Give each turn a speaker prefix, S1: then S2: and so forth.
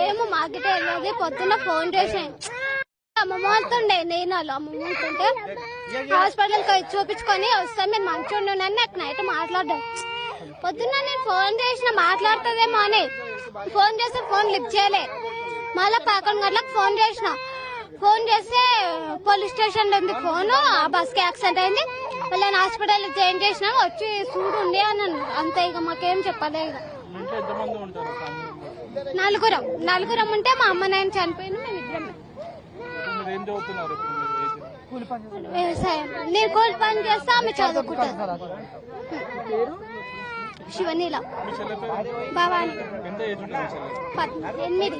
S1: ఏమో మాకిటే వెళ్ళదు. పొద్దున్న ఫోన్ చేసి అమ్మమ్మ వస్తుండే, నేను వాళ్ళు అమ్మమ్మ వస్తుంటే హాస్పిటల్కి వచ్చి చూపించుకొని వస్తాం, మీరు మంచిగా ఉన్నానని నాకు నైట్ మాట్లాడ్డాం. పొద్దున్న నేను ఫోన్ చేసిన మాట్లాడుతుందేమో అని ఫోన్ చేస్తే ఫోన్ లిఫ్ట్ చేయలే. మళ్ళా 11 గంటలకు ఫోన్ చేసిన. ఫోన్ చేస్తే పోలీస్ స్టేషన్ లో ఉంది ఫోన్, ఆ బస్ కి యాక్సిడెంట్ అయింది, వాళ్ళని హాస్పిటల్ జాయిన్ చేసినా, వచ్చి చూడుండి అని అన్నారు. అంతే, ఇక మాకేం చెప్పలే. ఇక నలుగురం ఉంటే మా అమ్మ నాయన చనిపోయింది, మేము ఇద్దరమే. వ్యవసాయం, నేను కూలి పని చేస్తా, ఆమె చదువుకుంటాను. శివనీల భవాని 8.